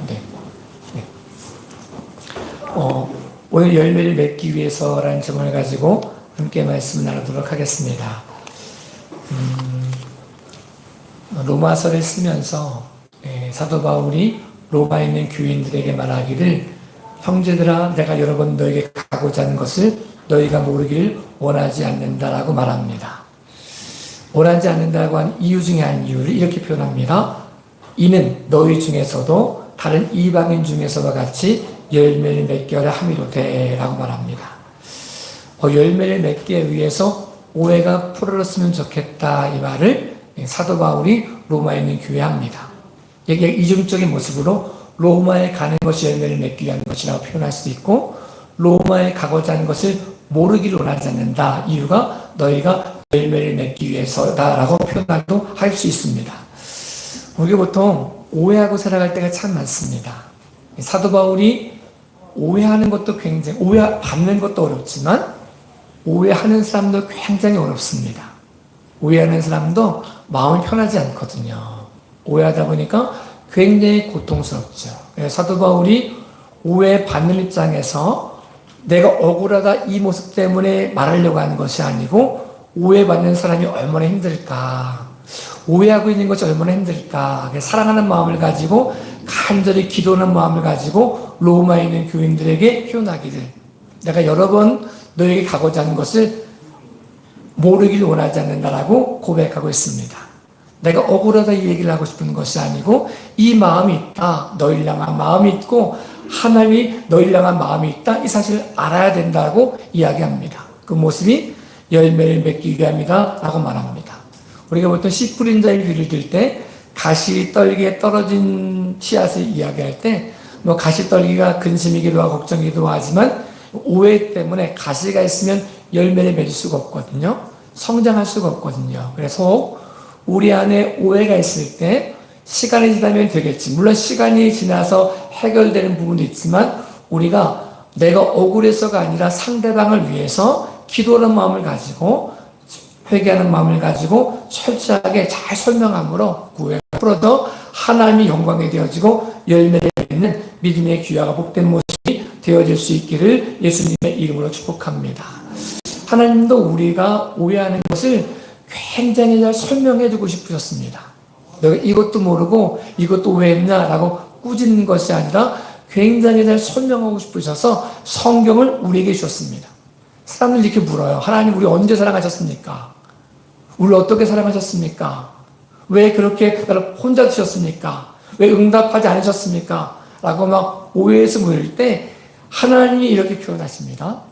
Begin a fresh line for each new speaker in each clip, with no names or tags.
네. 네. 오늘 열매를 맺기 위해서라는 제목을 가지고 함께 말씀을 나누도록 하겠습니다. 로마서를 쓰면서 사도 바울이 로마에 있는 교인들에게 말하기를, 형제들아, 내가 여러 번 너에게 가고자 하는 것을 너희가 모르기를 원하지 않는다라고 말합니다. 원하지 않는다고 한 이유 중에 한 이유를 이렇게 표현합니다. 이는 너희 중에서도 다른 이방인 중에서와 같이 열매를 맺게 하려 함이로되 라고 말합니다. 열매를 맺기 위해서 오해가 풀어졌으면 좋겠다, 이 말을 사도 바울이 로마에 있는 교회에 합니다. 이게 이중적인 모습으로 로마에 가는 것이 열매를 맺기 위한 것이라고 표현할 수도 있고, 로마에 가고자 하는 것을 모르기를 원하지 않는다, 이유가 너희가 열매를 맺기 위해서다라고 표현하기도 할 수 있습니다. 우리가 보통 오해하고 살아갈 때가 참 많습니다. 사도 바울이 오해하는 것도 굉장히, 오해받는 것도 어렵지만 오해하는 사람도 굉장히 어렵습니다. 오해하는 사람도 마음이 편하지 않거든요. 오해하다 보니까 굉장히 고통스럽죠. 사도 바울이 오해받는 입장에서 내가 억울하다 이 모습 때문에 말하려고 하는 것이 아니고, 오해받는 사람이 얼마나 힘들까, 오해하고 있는 것이 얼마나 힘들까, 사랑하는 마음을 가지고 간절히 기도하는 마음을 가지고 로마에 있는 교인들에게 표현하기를, 내가 여러 번 너에게 가고자 하는 것을 모르기를 원하지 않는다라고 고백하고 있습니다. 내가 억울하다 이 얘기를 하고 싶은 것이 아니고, 이 마음이 있다, 너희를 향한 마음이 있고 하나님이 너희를 향한 마음이 있다, 이 사실을 알아야 된다고 이야기합니다. 그 모습이 열매를 맺기 위함이다 라고 말합니다. 우리가 보통 씨 뿌린 자의 비유를 들 때 가시 떨기에 떨어진 씨앗을 이야기할 때 가시 떨기가 근심이기도 하고 걱정이기도 하지만, 오해 때문에 가시가 있으면 열매를 맺을 수가 없거든요. 성장할 수가 없거든요. 그래서 우리 안에 오해가 있을 때 시간이 지나면 되겠지, 물론 시간이 지나서 해결되는 부분도 있지만, 우리가 내가 억울해서가 아니라 상대방을 위해서 기도하는 마음을 가지고 회개하는 마음을 가지고 철저하게 잘 설명함으로 오해가 풀어져 하나님이 영광이 되어지고 열매를 맺는 믿음의 귀하가 복된 모습이 되어질 수 있기를 예수님의 이름으로 축복합니다. 하나님도 우리가 오해하는 것을 굉장히 잘 설명해 주고 싶으셨습니다. 너가 이것도 모르고 이것도 오해했냐라고 꾸짖는 것이 아니라 굉장히 잘 설명하고 싶으셔서 성경을 우리에게 주셨습니다. 사람들이 이렇게 물어요. 하나님, 우리 언제 사랑하셨습니까? 우리 어떻게 사랑하셨습니까? 왜 그렇게 나를 혼자 두셨습니까? 왜 응답하지 않으셨습니까? 라고 막 오해해서 물을 때 하나님이 이렇게 표현하십니다.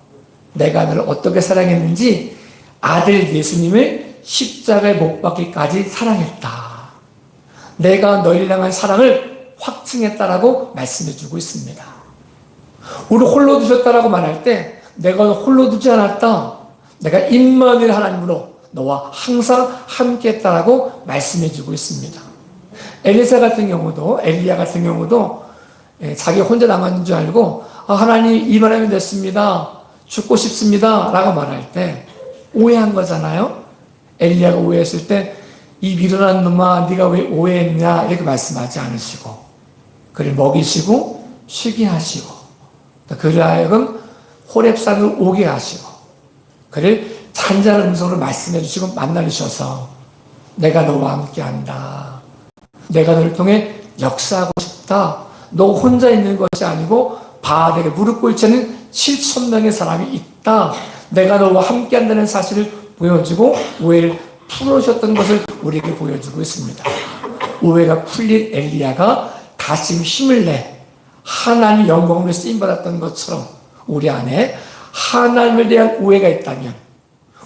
내가 너를 어떻게 사랑했는지 아들 예수님을 십자가에 못 박기까지 사랑했다. 내가 너희를 향한 사랑을 확증했다라고 말씀해주고 있습니다. 우리 홀로 두셨다라고 말할 때 내가 홀로 두지 않았다, 내가 임마누엘 하나님으로 너와 항상 함께 했다라고 말씀해주고 있습니다. 엘리야 같은 경우도 자기 혼자 남았는 줄 알고 하나님 이만하면 됐습니다, 죽고 싶습니다 라고 말할 때 오해한 거잖아요. 엘리야가 오해했을 때 이 미련한 놈아 네가 왜 오해했냐 이렇게 말씀하지 않으시고 그를 먹이시고 쉬게 하시고 그를 하여금 호렙산으로 오게 하시고 그를 잔잔한 음성으로 말씀해 주시고 만나주셔서 내가 너와 함께한다, 내가 너를 통해 역사하고 싶다, 너 혼자 있는 것이 아니고 바알에게 무릎 꿇지 않은 7,000명의 사람이 있다, 내가 너와 함께한다는 사실을 보여주고 오해를 풀어주셨던 것을 우리에게 보여주고 있습니다. 오해가 풀린 엘리야가 다시 힘을 내 하나님 영광으로 쓰임받았던 것처럼 우리 안에 하나님에 대한 오해가 있다면,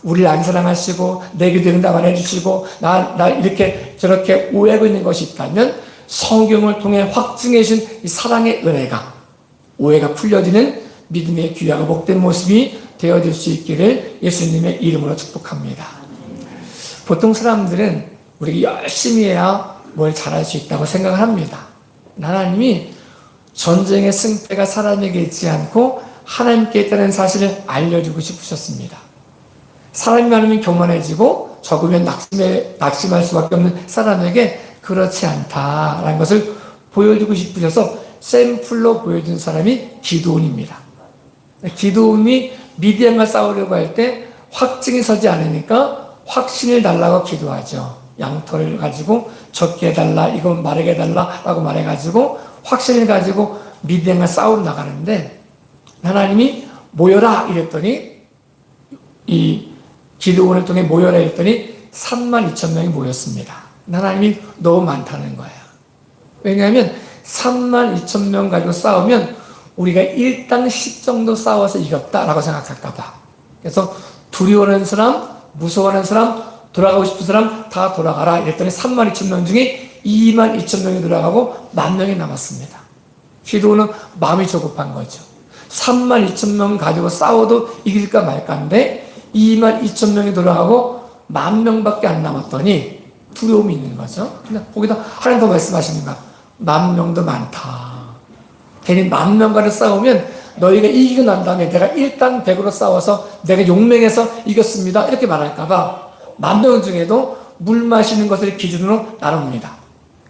우리를 안 사랑하시고 내 기도에 응답 안 해주시고 나 이렇게 저렇게 오해하고 있는 것이 있다면 성경을 통해 확증해 주신 이 사랑의 은혜가 오해가 풀려지는 믿음의 귀하고 복된 모습이 되어질 수 있기를 예수님의 이름으로 축복합니다. 보통 사람들은 우리가 열심히 해야 뭘 잘할 수 있다고 생각을 합니다. 하나님이 전쟁의 승패가 사람에게 있지 않고 하나님께 있다는 사실을 알려주고 싶으셨습니다. 사람이 많으면 교만해지고 적으면 낙심할 수밖에 없는 사람에게 그렇지 않다라는 것을 보여주고 싶으셔서 샘플로 보여준 사람이 기드온입니다. 기드온이 미디안과 싸우려고 할 때 확증이 서지 않으니까 확신을 달라고 기도하죠. 양털을 가지고 적게 해달라, 이건 마르게 해달라 라고 말해가지고 확신을 가지고 미디안과 싸우러 나가는데 하나님이 모여라 이랬더니 이 기드온을 통해 모여라 이랬더니 32,000명이 모였습니다. 하나님이 너무 많다는 거예요. 왜냐하면 32,000명 가지고 싸우면 우리가 일당 10 정도 싸워서 이겼다라고 생각할까 봐. 그래서 두려워하는 사람, 무서워하는 사람, 돌아가고 싶은 사람 다 돌아가라 이랬더니 32,000명 중에 22,000명이 돌아가고 10,000명이 남았습니다. 기드온은 마음이 조급한 거죠. 32,000명 가지고 싸워도 이길까 말까인데 22,000명이 돌아가고 10,000명밖에 안 남았더니 두려움이 있는 거죠. 근데 거기다 하나님 더 말씀하시는 거야. 10,000명도 많다. 괜히 10,000명과를 싸우면 너희가 이기고 난 다음에 내가 일당 100으로 싸워서 내가 용맹해서 이겼습니다. 이렇게 말할까봐 10,000명 중에도 물 마시는 것을 기준으로 나눕니다.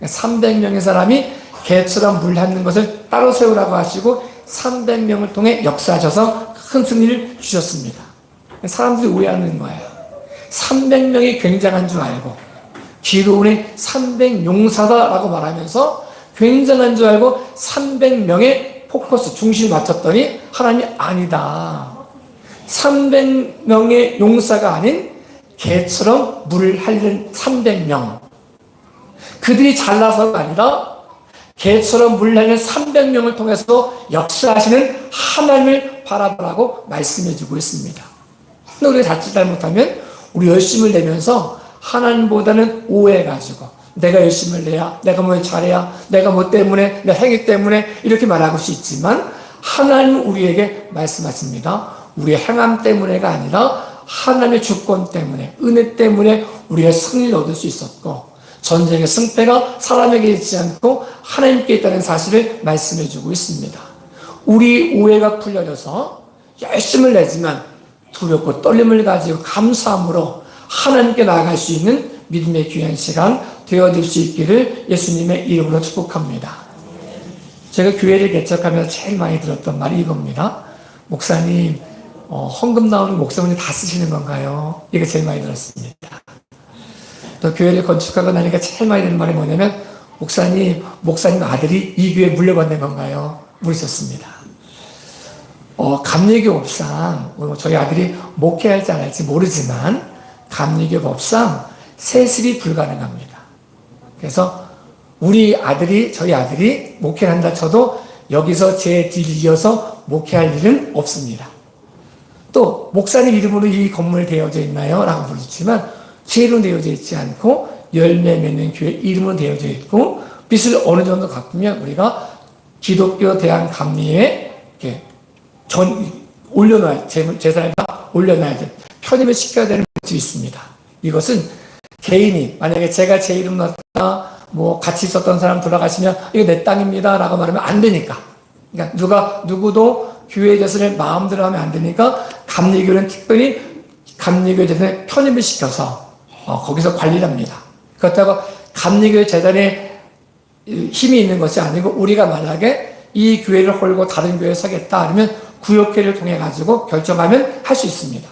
300명의 사람이 개처럼 물 핥는 것을 따로 세우라고 하시고 300명을 통해 역사하셔서 큰 승리를 주셨습니다. 사람들이 오해하는 거예요. 300명이 굉장한 줄 알고 기드온이 300용사다라고 말하면서 굉장한 줄 알고 300명의 포커스, 중심을 맞췄더니 하나님이 아니다. 300명의 용사가 아닌 개처럼 물을 핥는 300명. 그들이 잘나서가 아니라 개처럼 물을 핥는 300명을 통해서 역사하시는 하나님을 바라보라고 말씀해주고 있습니다. 근데 우리가 자칫 잘못하면 우리 열심을 내면서 하나님보다는 오해해가지고 내가 열심을 내야, 내가 뭐 잘해야, 내가 뭐 때문에, 내 행위 때문에 이렇게 말할 수 있지만 하나님은 우리에게 말씀하십니다. 우리의 행함 때문에가 아니라 하나님의 주권 때문에, 은혜 때문에 우리가 승리를 얻을 수 있었고 전쟁의 승패가 사람에게 있지 않고 하나님께 있다는 사실을 말씀해주고 있습니다. 우리 오해가 풀려져서 열심을 내지만 두렵고 떨림을 가지고 감사함으로 하나님께 나아갈 수 있는 믿음의 귀한 시간 되어질 수 있기를 예수님의 이름으로 축복합니다. 제가 교회를 개척하면서 제일 많이 들었던 말이 이겁니다. 목사님, 헌금 나오는 목사님이 다 쓰시는 건가요? 이게 제일 많이 들었습니다. 또 교회를 건축하고 나니까 제일 많이 듣는 말이 뭐냐면 목사님 아들이 이 교회에 물려받는 건가요? 물으셨습니다. 감리교법상 저희 아들이 목회할지 안 할지 모르지만 감리교법상 세습이 불가능합니다. 그래서 저희 아들이 목회를 한다 쳐도 여기서 제 뒤를 이어서 목회할 일은 없습니다. 또 목사님 이름으로 이 건물 되어져 있나요? 라고 물었지만 제 이름으로 되어져 있지 않고 열매 맺는 교회 이름으로 되어져 있고 빚을 어느 정도 갚으면 우리가 기독교 대한 감리에 이렇게 재산을 다 올려놔야 돼. 편입을 시켜야 되는 것이 있습니다. 이것은 개인이 만약에 제가 제 이름 넣었다 뭐 같이 있었던 사람 돌아가시면 이거 내 땅입니다 라고 말하면 안 되니까. 그러니까 누구도 교회 재산을 마음대로 하면 안 되니까 감리교는 특별히 감리교 재산에 편입을 시켜서 거기서 관리를 합니다. 그렇다고 감리교 재단에 힘이 있는 것이 아니고 우리가 만약에 이 교회를 홀고 다른 교회에 서겠다 하면 구역회를 통해 가지고 결정하면 할 수 있습니다.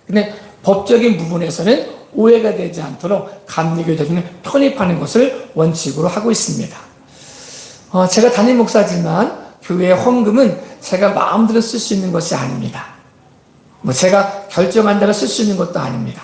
근데 법적인 부분에서는 오해가 되지 않도록 감리교 재단에 편입하는 것을 원칙으로 하고 있습니다. 제가 담임 목사지만 교회의 헌금은 제가 마음대로 쓸 수 있는 것이 아닙니다. 제가 결정한 대로 쓸 수 있는 것도 아닙니다.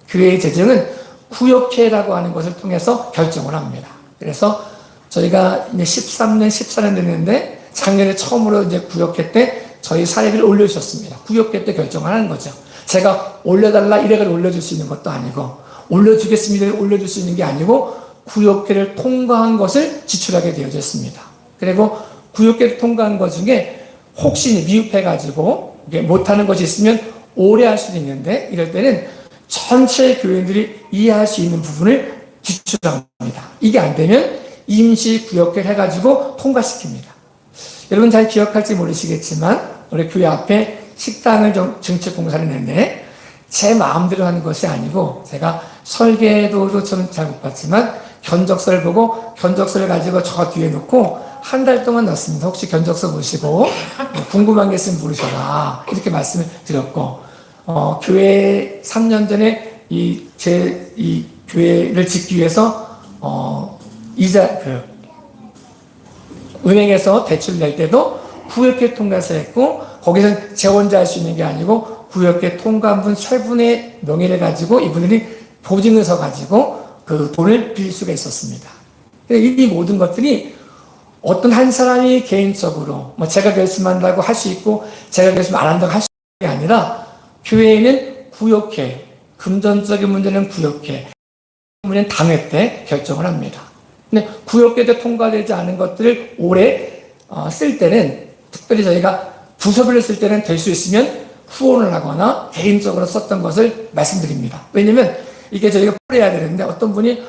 교회의 재정은 구역회라고 하는 것을 통해서 결정을 합니다. 그래서 저희가 이제 13년, 14년 됐는데 작년에 처음으로 이제 구역회 때 저희 사례비를 올려주셨습니다. 구역회 때 결정을 하는 거죠. 제가 올려달라 이래가지고 올려줄 수 있는 것도 아니고 올려주겠습니다 올려줄 수 있는 게 아니고 구역회를 통과한 것을 지출하게 되어져 있습니다. 그리고 구역회를 통과한 것 중에 혹시 미흡해가지고 못하는 것이 있으면 오래 할 수도 있는데 이럴 때는 전체 교인들이 이해할 수 있는 부분을 지출합니다. 이게 안 되면 임시 구역회를 해가지고 통과시킵니다. 여러분 잘 기억할지 모르시겠지만 우리 교회 앞에 식당을 좀 증축 공사를 냈는데 제 마음대로 하는 것이 아니고 제가 설계도도 저는 잘 못 봤지만 견적서를 보고 견적서를 가지고 저 뒤에 놓고 한 달 동안 넣습니다. 혹시 견적서 보시고 뭐 궁금한 게 있으면 물으셔라. 이렇게 말씀을 드렸고, 교회 3년 전에 이 교회를 짓기 위해서, 은행에서 대출 낼 때도 구역회 통과서 했고, 거기서 제 혼자 할 수 있는 게 아니고, 구역회 통과한 분 세 분의 명의를 가지고 이분들이 보증서 가지고 그 돈을 빌릴 수가 있었습니다. 이 모든 것들이 어떤 한 사람이 개인적으로 뭐 제가 결심한다고 할 수 있고 제가 결심 안 한다고 할 수 있는 게 아니라 교회에는 구역회, 금전적인 문제는 구역회, 문제는 당회 때 결정을 합니다. 근데 구역회 때 통과되지 않은 것들을 오래 쓸 때는 특별히 저희가 부서별로 쓸 때는 될 수 있으면 후원을 하거나 개인적으로 썼던 것을 말씀드립니다. 왜냐면 이게 저희가 풀어야 되는데 어떤 분이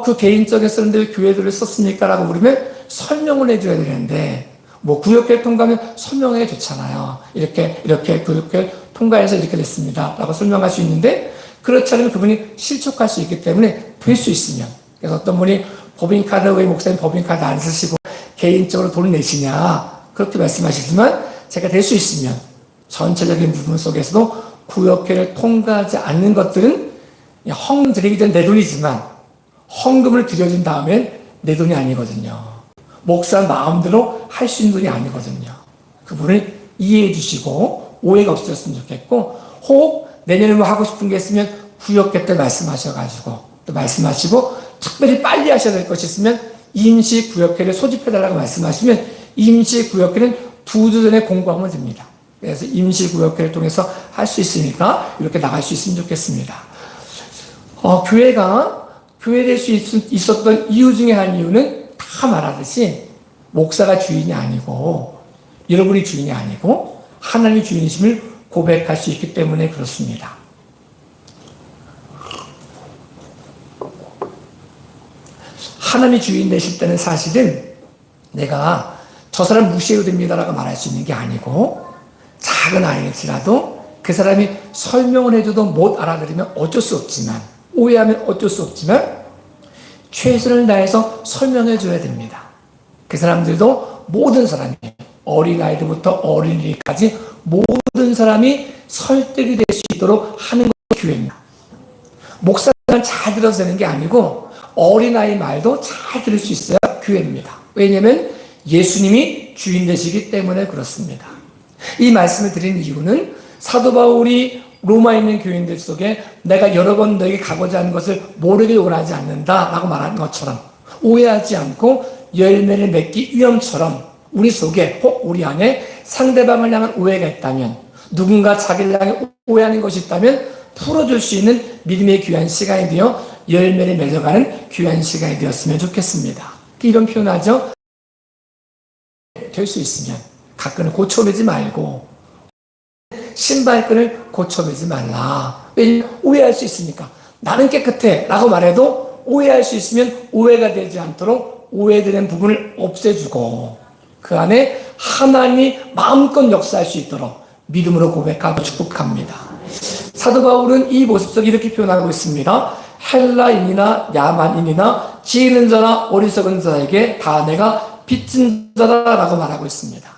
그 개인적인 쓰는데 교회들을 썼습니까? 라고 물으면 설명을 해줘야 되는데 뭐 구역회 통과하면 설명해 좋잖아요. 이렇게 구역회 통과해서 이렇게 됐습니다. 라고 설명할 수 있는데 그렇지 않으면 그분이 실족할 수 있기 때문에 될 수 있으면 그래서 어떤 분이 법인카드 왜 목사님 법인카드 안 쓰시고 개인적으로 돈을 내시냐 그렇게 말씀하시지만 제가 될 수 있으면 전체적인 부분 속에서도 구역회를 통과하지 않는 것들은 헌금 드리기 전 내 돈이지만 헌금을 드려준 다음엔 내 돈이 아니거든요. 목사 마음대로 할 수 있는 돈이 아니거든요. 그분을 이해해 주시고 오해가 없으셨으면 좋겠고 혹 내년에 뭐 하고 싶은 게 있으면 구역회 때 말씀하셔가지고 또 말씀하시고 특별히 빨리 하셔야 될 것이 있으면 임시 구역회를 소집해달라고 말씀하시면 임시 구역회는 2주 전에 공부하면 됩니다. 그래서 임시 구역회를 통해서 할 수 있으니까 이렇게 나갈 수 있으면 좋겠습니다. 교회가 교회 될 수 있었던 이유 중에 한 이유는 다 말하듯이 목사가 주인이 아니고 여러분이 주인이 아니고 하나님이 주인이심을 고백할 수 있기 때문에 그렇습니다. 하나님이 주인 되실 때는 사실은 내가 저 사람 무시해도 됩니다라고 말할 수 있는 게 아니고 작은 아이일지라도 그 사람이 설명을 해줘도 못 알아들으면 어쩔 수 없지만 오해하면 어쩔 수 없지만 최선을 다해서 설명해 줘야 됩니다. 그 사람들도 모든 사람이 어린아이들부터 어린이까지 모든 사람이 설득이 될 수 있도록 하는 것이 교회입니다. 목사만 잘 들어서 되는 게 아니고 어린아이 말도 잘 들을 수 있어야 교회입니다. 왜냐하면 예수님이 주인 되시기 때문에 그렇습니다. 이 말씀을 드린 이유는 사도 바울이 로마에 있는 교인들 속에 내가 여러 번 너에게 가고자 하는 것을 모르길 원하지 않는다라고 말하는 것처럼 오해하지 않고 열매를 맺기 위함처럼 우리 속에 혹 우리 안에 상대방을 향한 오해가 있다면 누군가 자기를 향해 오해하는 것이 있다면 풀어줄 수 있는 믿음의 귀한 시간이 되어 열매를 맺어가는 귀한 시간이 되었으면 좋겠습니다. 이런 표현하죠. 될 수 있으면 가끔은 고쳐내지 말고 신발끈을 고쳐내지 말라. 왜냐하면 오해할 수 있으니까. 나는 깨끗해 라고 말해도 오해할 수 있으면 오해가 되지 않도록 오해되는 부분을 없애주고 그 안에 하나님이 마음껏 역사할 수 있도록 믿음으로 고백하고 축복합니다. 사도 바울은 이 모습 속에 이렇게 표현하고 있습니다. 헬라인이나 야만인이나 지혜 있는 자나 어리석은 자에게 다 내가 빚진 자라라고 말하고 있습니다.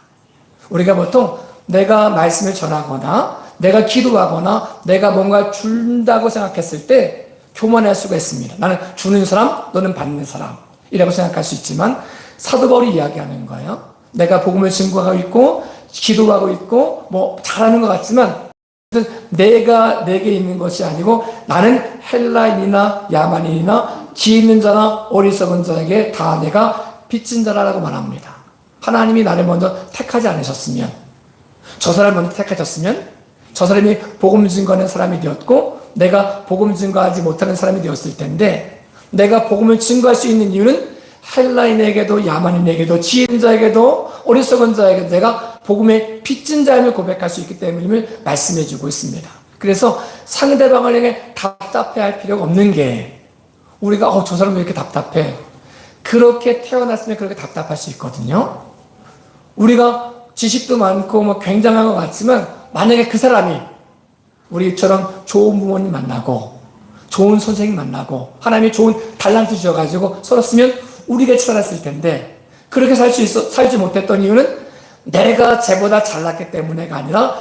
우리가 보통 내가 말씀을 전하거나 내가 기도하거나 내가 뭔가 준다고 생각했을 때 교만할 수가 있습니다. 나는 주는 사람, 너는 받는 사람이라고 생각할 수 있지만 사도 바울이 이야기하는 거예요. 내가 복음을 증거하고 있고 기도하고 있고 뭐 잘하는 것 같지만 내가 내게 있는 것이 아니고 나는 헬라인이나 야만인이나 지혜 있는 자나 어리석은 자에게 다 내가 빚진 자라고 말합니다. 하나님이 나를 먼저 택하지 않으셨으면 저 사람을 먼저 택하셨으면 저 사람이 복음 증거하는 사람이 되었고 내가 복음 증거하지 못하는 사람이 되었을 텐데 내가 복음을 증거할 수 있는 이유는 헬라인에게도 야만인에게도 지혜 있는 자에게도 어리석은 자에게도 내가 복음의 빚진 자임을 고백할 수 있기 때문임을 말씀해 주고 있습니다. 그래서 상대방을 향해 답답해할 필요가 없는 게 우리가 저 사람 왜 이렇게 답답해? 그렇게 태어났으면 그렇게 답답할 수 있거든요. 우리가 지식도 많고 뭐 굉장한 것 같지만 만약에 그 사람이 우리처럼 좋은 부모님 만나고 좋은 선생님 만나고 하나님이 좋은 달란트 주셔가지고 서로 쓰면 우리같이 살았을 텐데 그렇게 살지 못했던 이유는 내가 쟤보다 잘났기 때문에가 아니라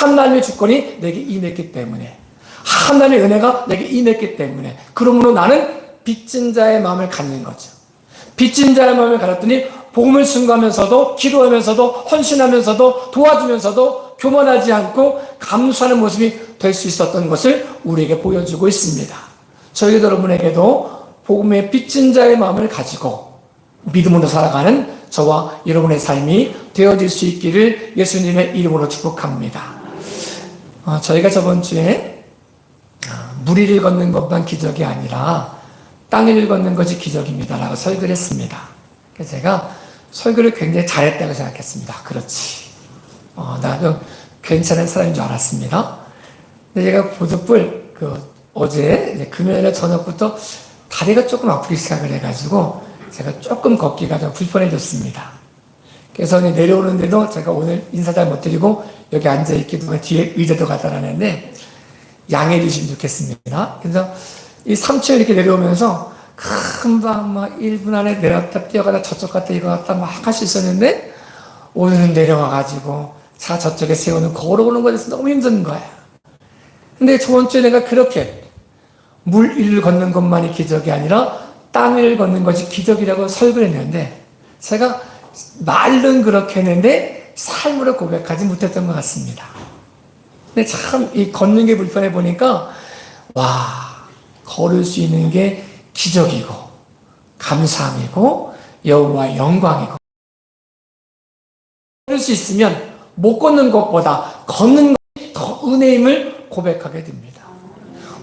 하나님의 주권이 내게 임했기 때문에 하나님의 은혜가 내게 임했기 때문에 그러므로 나는 빚진 자의 마음을 갖는 거죠. 빚진 자의 마음을 가졌더니 복음을 증거하면서도 기도하면서도 헌신하면서도 도와주면서도 교만하지 않고 감수하는 모습이 될 수 있었던 것을 우리에게 보여주고 있습니다. 저희 여러분에게도 복음의 빚진 자의 마음을 가지고 믿음으로 살아가는 저와 여러분의 삶이 되어질 수 있기를 예수님의 이름으로 축복합니다. 저희가 저번 주에 무리를 걷는 것만 기적이 아니라 땅을 걷는 것이 기적입니다라고 설교를 했습니다. 그래서 제가 설교를 굉장히 잘했다고 생각했습니다. 그렇지. 나도 괜찮은 사람인 줄 알았습니다. 근데 제가 보석불 어제 금요일 저녁부터 다리가 조금 아프기 시작을 해가지고 제가 조금 걷기가 좀 불편해졌습니다. 그래서 내려오는데도 제가 오늘 인사 잘 못 드리고 여기 앉아있기도 뒤에 의자도 갖다 놨는데 양해해 주시면 좋겠습니다. 그래서 이 3층 이렇게 내려오면서 금방 막 1분 안에 내려갔다 뛰어가다 저쪽 갔다 이거 갔다 막 할 수 있었는데 오늘은 내려와가지고 차 저쪽에 세우는 걸어오는 것에서 너무 힘든 거야. 근데 저번 주에 내가 그렇게 물 위를 걷는 것만이 기적이 아니라 땅을 걷는 것이 기적이라고 설교를 했는데 제가 말은 그렇게 했는데 삶으로 고백하지 못했던 것 같습니다. 근데 참 이 걷는 게 불편해 보니까 걸을 수 있는 게 기적이고 감사함이고 여호와의 영광이고 걸을 수 있으면 못 걷는 것보다 걷는 것이 더 은혜임을 고백하게 됩니다.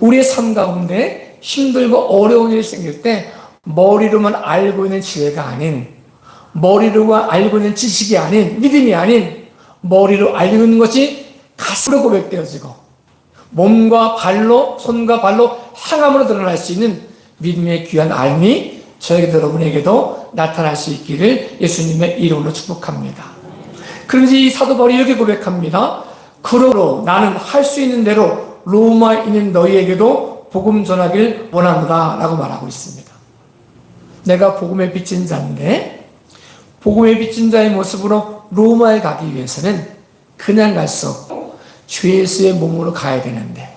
우리의 삶 가운데 힘들고 어려운 일이 생길 때 머리로만 알고 있는 지혜가 아닌 머리로만 알고 있는 지식이 아닌 믿음이 아닌 머리로 알고 있는 것이 가슴으로 고백되어지고 몸과 발로 손과 발로 행함으로 드러날 수 있는 믿음의 귀한 알미 저에게도 여러분에게도 나타날 수 있기를 예수님의 이름으로 축복합니다. 그러면서 이 사도 바울이 이렇게 고백합니다. 그러므로 나는 할 수 있는 대로 로마에 있는 너희에게도 복음 전하길 원하노라 라고 말하고 있습니다. 내가 복음에 빚진 자인데 복음에 빚진 자의 모습으로 로마에 가기 위해서는 그냥 갈 수 없고 주 예수의 몸으로 가야 되는데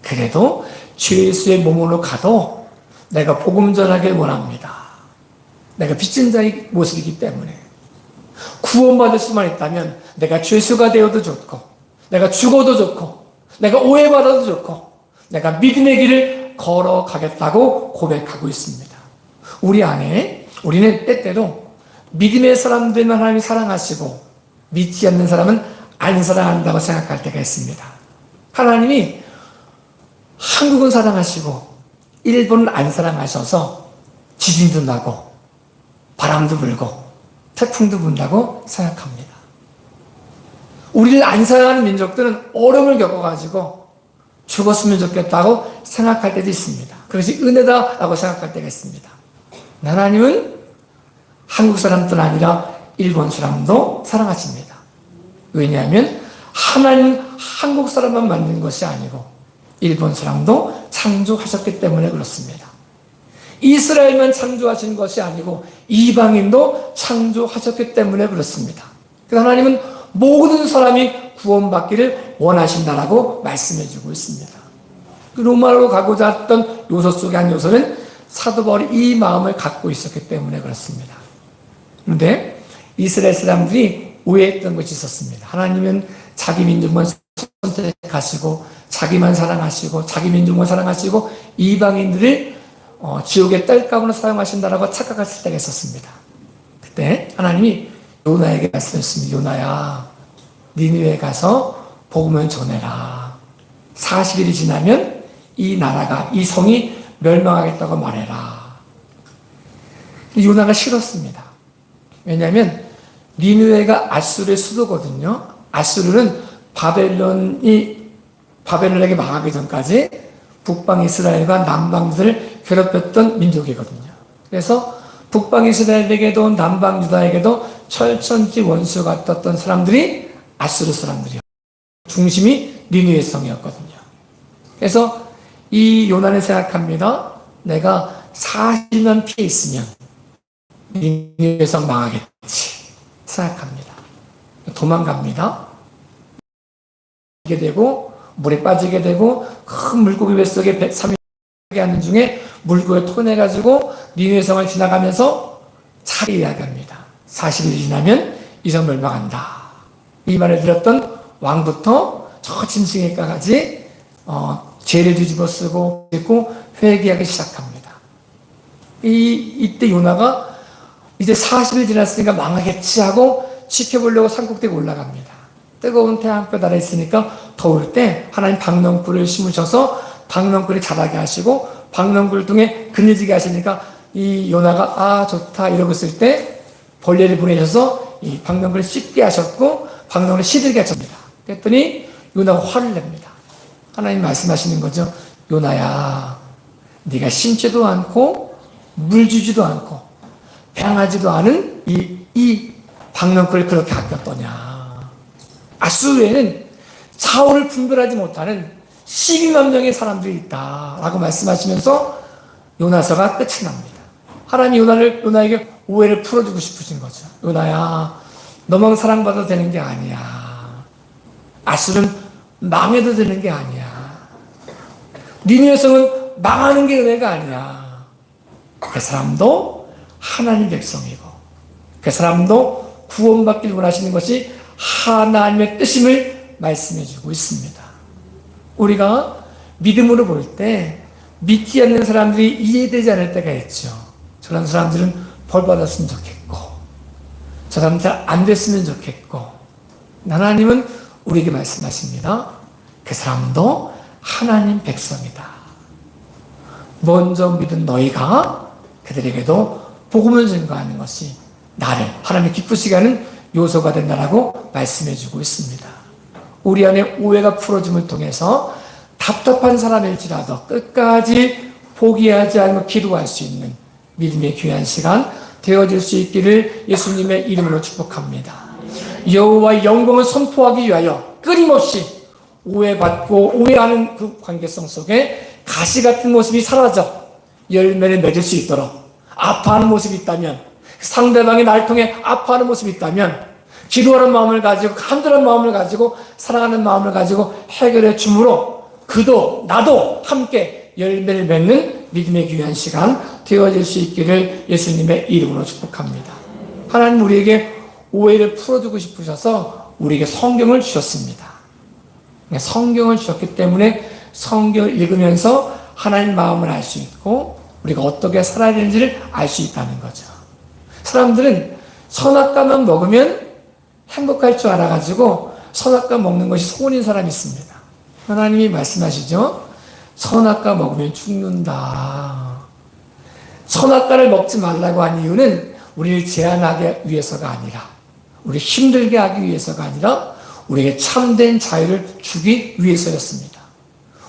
그래도 주 예수의 몸으로 가도 내가 복음 전하길 원합니다. 내가 빚진 자의 모습이기 때문에 구원받을 수만 있다면 내가 죄수가 되어도 좋고 내가 죽어도 좋고 내가 오해받아도 좋고 내가 믿음의 길을 걸어가겠다고 고백하고 있습니다. 우리 안에 우리는 때때로 믿음의 사람들만 하나님이 사랑하시고 믿지 않는 사람은 안 사랑한다고 생각할 때가 있습니다. 하나님이 한국은 사랑하시고 일본은 안 사랑하셔서 지진도 나고 바람도 불고 태풍도 분다고 생각합니다. 우리를 안 사랑하는 민족들은 어려움을 겪어가지고 죽었으면 좋겠다고 생각할 때도 있습니다. 그것이 은혜다라고 생각할 때가 있습니다. 하나님은 한국 사람뿐 아니라 일본 사람도 사랑하십니다. 왜냐하면 하나님은 한국 사람만 만든 것이 아니고 일본 사람도 창조하셨기 때문에 그렇습니다. 이스라엘만 창조하신 것이 아니고 이방인도 창조하셨기 때문에 그렇습니다. 그래서 하나님은 모든 사람이 구원받기를 원하신다라고 말씀해주고 있습니다. 로마로 가고자 했던 요소 속의 한 요소는 사도 바울이 이 마음을 갖고 있었기 때문에 그렇습니다. 그런데 이스라엘 사람들이 오해했던 것이 있었습니다. 하나님은 자기 민족만 선택하시고 자기만 사랑하시고 자기 민족만 사랑하시고 이방인들을 지옥의 땔감으로 사용하신다라고 착각했을 때가 있었습니다. 그때 하나님이 요나에게 말씀했습니다. 요나야, 니느웨에 가서 복음을 전해라. 40일이 지나면 이 나라가, 이 성이 멸망하겠다고 말해라. 요나가 싫었습니다. 왜냐하면 니느웨가 아수르의 수도거든요. 아수르는 바벨론에게 망하기 전까지 북방 이스라엘과 남방 유다를 괴롭혔던 민족이거든요. 그래서 북방 이스라엘에게도 남방 유다에게도 철천지 원수 같았던 사람들이 아수르 사람들이요. 중심이 니느웨 성이었거든요. 그래서 이 요나는 생각합니다. 내가 40년 피해 있으면 니느웨에서 망하겠지 생각합니다. 도망갑니다. 빠지게 되고 물에 빠지게 되고 큰 물고기 뱃속에 3일 하는 중에 물고기를 토내가지고 니느웨 성을 지나가면서 차례 이야기합니다. 40일 지나면 이 성 멸망한다. 이 말을 들었던 왕부터 저 짐승에까지 죄를 뒤집어 쓰고 회개하기 시작합니다. 이때 요나가 이제 40일 지났으니까 망하겠지 하고 지켜보려고 산꼭대기 올라갑니다. 뜨거운 태양볕 아래 있으니까 더울 때 하나님 박넝쿨을 심으셔서 박넝쿨이 자라게 하시고 박넝쿨 등에 그늘지게 하시니까 이 요나가 좋다 이러고 있을 때 벌레를 보내셔서 이 박넝쿨을 씹게 하셨고 박넝쿨을 시들게 하셨습니다. 그랬더니 요나가 화를 냅니다. 하나님 말씀하시는 거죠. 요나야, 네가 심지도 않고 물 주지도 않고 배양하지도 않은 이 박넝쿨을 그렇게 아꼈더냐. 아수르에는 좌우를 분별하지 못하는 12만 명의 사람들이 있다라고 말씀하시면서 요나서가 끝이 납니다. 하나님이 요나에게 오해를 풀어주고 싶으신 거죠. 요나야, 너만 사랑받아도 되는 게 아니야. 아수르는 망해도 되는 게 아니야. 니느웨 성은 망하는 게 은혜가 아니야. 그 사람도 하나님 백성이고 그 사람도 구원받기를 원하시는 것이 하나님의 뜻임을 말씀해주고 있습니다. 우리가 믿음으로 볼 때 믿지 않는 사람들이 이해되지 않을 때가 있죠. 저런 사람들은 벌 받았으면 좋겠고 저 사람들 안 됐으면 좋겠고 하나님은 우리에게 말씀하십니다. 그 사람도 하나님 백성이다. 먼저 믿은 너희가 그들에게도 복음을 전가하는 것이 나를 하나님의 기쁘시게 하는 요소가 된다라고 말씀해주고 있습니다. 우리 안에 오해가 풀어짐을 통해서 답답한 사람일지라도 끝까지 포기하지 않고 기도할 수 있는 믿음의 귀한 시간 되어질 수 있기를 예수님의 이름으로 축복합니다. 여호와의 영광을 선포하기 위하여 끊임없이 오해받고 오해하는 그 관계성 속에 가시 같은 모습이 사라져 열매를 맺을 수 있도록 아파하는 모습이 있다면 상대방이 날 통해 아파하는 모습이 있다면 기도하는 마음을 가지고 간절한 마음을 가지고 사랑하는 마음을 가지고 해결해 줌으로 그도 나도 함께 열매를 맺는 믿음의 귀한 시간 되어질 수 있기를 예수님의 이름으로 축복합니다. 하나님 우리에게 오해를 풀어주고 싶으셔서 우리에게 성경을 주셨습니다. 성경을 주셨기 때문에 성경을 읽으면서 하나님 마음을 알 수 있고 우리가 어떻게 살아야 되는지를 알 수 있다는 거죠. 사람들은 선악과만 먹으면 행복할 줄 알아가지고 선악과 먹는 것이 소원인 사람이 있습니다. 하나님이 말씀하시죠. 선악과 먹으면 죽는다. 선악과를 먹지 말라고 한 이유는 우리를 제한하기 위해서가 아니라 우리를 힘들게 하기 위해서가 아니라 우리에게 참된 자유를 주기 위해서였습니다.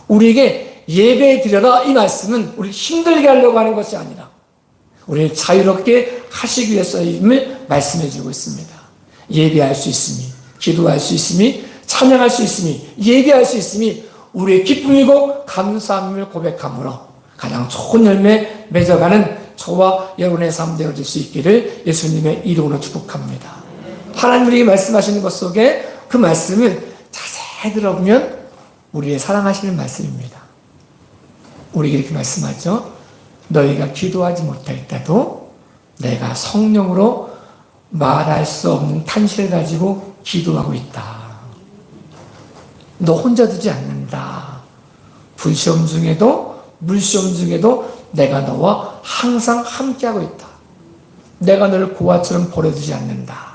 우리에게 예배에 드려라 이 말씀은 우리를 힘들게 하려고 하는 것이 아니라 우리를 자유롭게 하시기 위해서임을 말씀해 주고 있습니다. 예배할 수 있음이, 기도할 수 있음이, 찬양할 수 있음이, 예배할 수 있음이 우리의 기쁨이고 감사함을 고백함으로 가장 좋은 열매 맺어가는 저와 여러분의 삶 되어질 수 있기를 예수님의 이름으로 축복합니다. 하나님 우리에게 말씀하시는 것 속에 그 말씀을 자세히 들어보면 우리의 사랑하시는 말씀입니다. 우리에게 이렇게 말씀하죠. 너희가 기도하지 못할 때도 내가 성령으로 말할 수 없는 탄식을 가지고 기도하고 있다. 너 혼자 두지 않는다. 불시험 중에도 물시험 중에도 내가 너와 항상 함께하고 있다. 내가 너를 고아처럼 버려두지 않는다.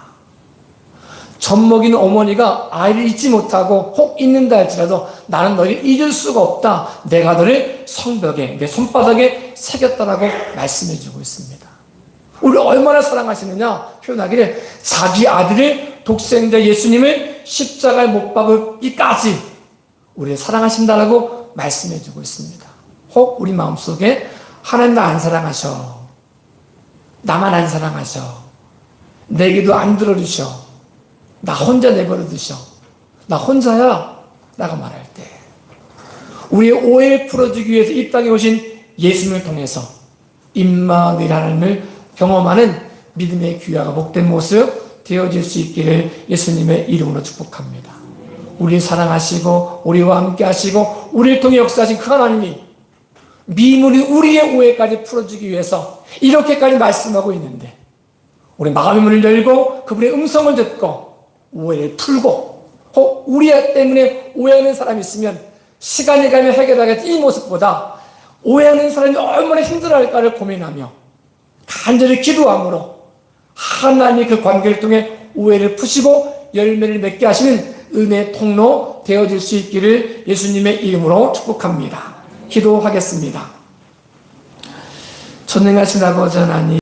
젖먹이는 어머니가 아이를 잊지 못하고 혹 잊는다 할지라도 나는 너를 잊을 수가 없다. 내가 너를 성벽에 내 손바닥에 새겼다라고 말씀해주고 있습니다. 우리 얼마나 사랑하시느냐 표현하기를 자기 아들을 독생자 예수님을 십자가에 못 박기까지 우리를 사랑하신다라고 말씀해주고 있습니다. 혹 우리 마음속에 하나님 나 안 사랑하셔. 나만 안 사랑하셔. 내 기도 안 들어주셔. 나 혼자 내버려 두셔. 나 혼자야. 라고 말할 때 우리의 오해를 풀어주기 위해서 이 땅에 오신 예수님을 통해서 임마누엘 하나님을 경험하는 믿음의 귀하가 복된 모습 되어질 수 있기를 예수님의 이름으로 축복합니다. 우리를 사랑하시고 우리와 함께 하시고 우리를 통해 역사하신 그 하나님이 미문이 우리의 오해까지 풀어주기 위해서 이렇게까지 말씀하고 있는데 우리 마음의 문을 열고 그분의 음성을 듣고 오해를 풀고 혹 우리 때문에 오해하는 사람이 있으면 시간이 가면 해결하겠지 이 모습보다 오해하는 사람이 얼마나 힘들어할까를 고민하며 간절히 기도함으로 하나님의 그 관계를 통해 오해를 푸시고 열매를 맺게 하시는 은혜의 통로 되어질 수 있기를 예수님의 이름으로 축복합니다. 기도하겠습니다. 전능하신 아버지 하나님,